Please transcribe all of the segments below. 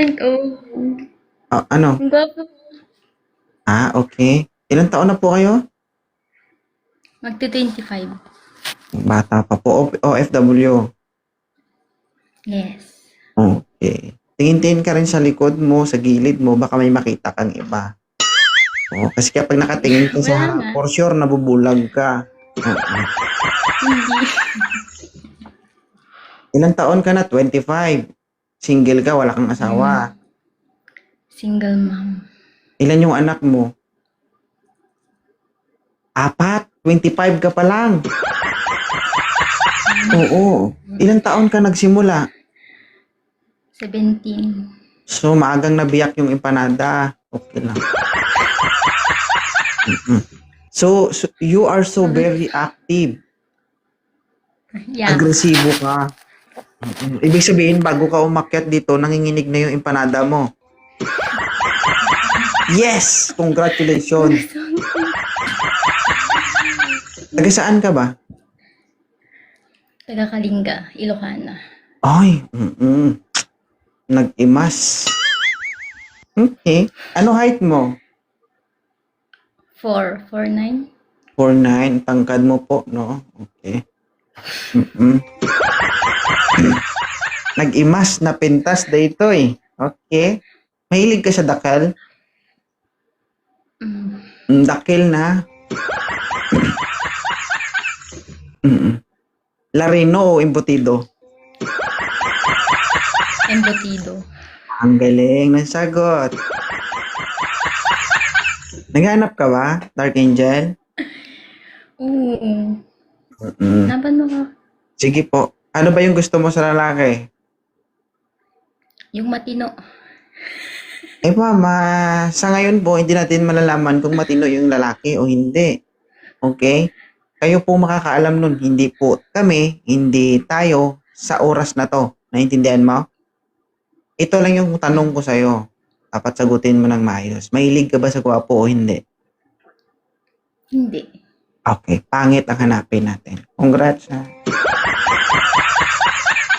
2.0. Ano? Ang gwapo. Okay. Ilang taon na po kayo? Magti-25. Bata pa po. OFW. Yes. Okay. Tingin-tingin ka rin sa likod mo, sa gilid mo, baka may makita kang iba. Kasi kapag nakatingin ka sa Wala harap, na. for sure, nabubulag ka. Hindi. Ilang taon ka na? 25. Single ka, wala kang asawa. Single mom. Ilan yung anak mo? 4. 25 ka pa lang. Oo. Ilang taon ka nagsimula? 17. So, maagang nabiyak yung empanada. Okay lang. So, you are so very active. Yeah. Agresibo ka. Ibig sabihin, bago ka umakyat dito, nanginginig na yung empanada mo. Yes! Congratulations! Taga saan ka ba? Taga Kalinga, Ilocana. Ay, nag-imas. Okay. Ano height mo? 4'9". 4'9". Tangkad mo po, no? Okay. Nag-imas na pintas dito eh. Okay. Mahilig ka sa dakal? Dakil na. Larino o embutido? Embutido. Ang galing ng sagot. Naghanap ka ba, Dark Angel? Oo. Laban mo ka. Sige po. Ano ba yung gusto mo sa lalaki? Yung matino. Mama, sa ngayon po, hindi natin malalaman kung matino yung lalaki o hindi. Okay? Kayo po makakaalam nun. Hindi po kami, hindi tayo sa oras na to. Naintindihan mo? Ito lang yung tanong ko sa'yo. Dapat sagutin mo ng maayos. Mahilig ka ba sa gwapo o hindi? Hindi. Okay, pangit ang hanapin natin. Congrats ha.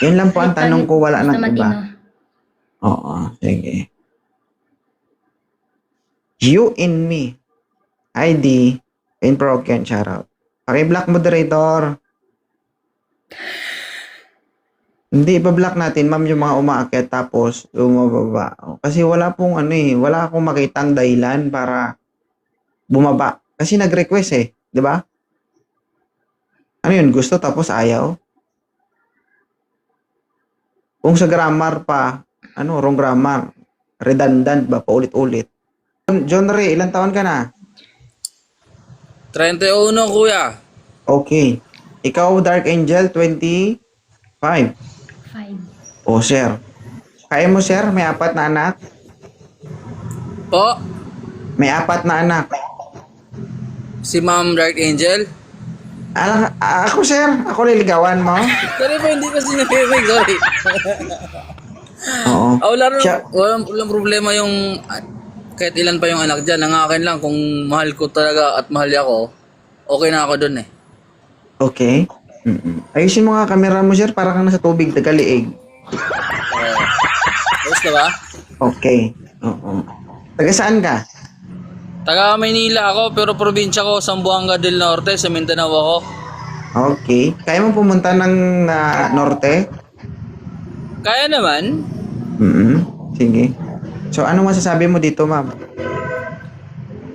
Yun lang po ang tanong ko, wala Basta nang matino. iba. Oo, sige. You and me. ID. In broken, shoutout. Paki-block moderator. Hindi, iba-block natin, ma'am, yung mga umaakyat tapos bumababa. Kasi wala pong wala akong makitang dahilan para bumaba. Kasi nag-request eh, di ba? Ano yun, gusto tapos ayaw? Kung sa grammar pa, wrong grammar. Redundant ba, paulit-ulit. John Ray, ilang taon ka na? 31, kuya. Okay. Ikaw, Dark Angel, 25. 5. Oh, sir. Kaya mo, sir? May 4 na anak? Po, May 4 na anak. si Ma'am Dark Angel. Ako, sir. Ako liligawan mo. Sorry po, hindi kasi narinig. Sorry. Oo. Walang problema yung kahit ilan pa yung anak dyan. Ang akin lang, kung mahal ko talaga at mahal ako, okay na ako dun eh. Okay. Ayusin mo nga kamera mo, sir. Para kang nasa tubig, tagaliig. Ayos na ba? Okay. Oo. Taga saan ka? Taga Maynila ako, pero probinsya ko, Zamboanga del Norte, sa Mindanao ako. Okay. Kaya mo pumunta ng norte? Kaya naman. Sige. So, ano masasabi mo dito, ma'am?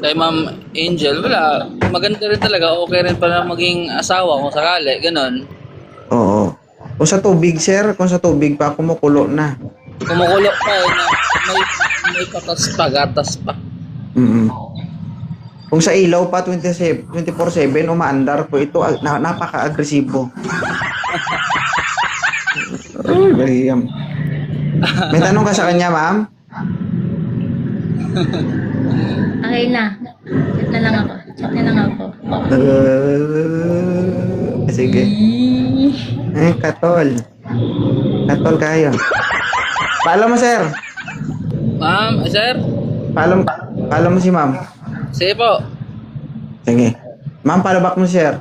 Kay Ma'am Angel, wala. Maganda rin talaga. Okay rin pala maging asawa kung sakali. Ganon. Oo. Kung sa tubig, sir, kung sa tubig pa, kumukulo na. Kumukulo pa eh, na may patas pa, gatas pa. Kung sa ilaw pa, 24/7, umaandar po ito. Napaka-agresibo. Bahiyam. May tanong ka sa kanya, ma'am? Okay na. Chat na lang ako. Sige. Katol. Katol kayo. Paalam mo, sir. Ma'am, sir? Paalam mo si ma'am. Sige po. Sige. Ma'am, palabak mo, sir.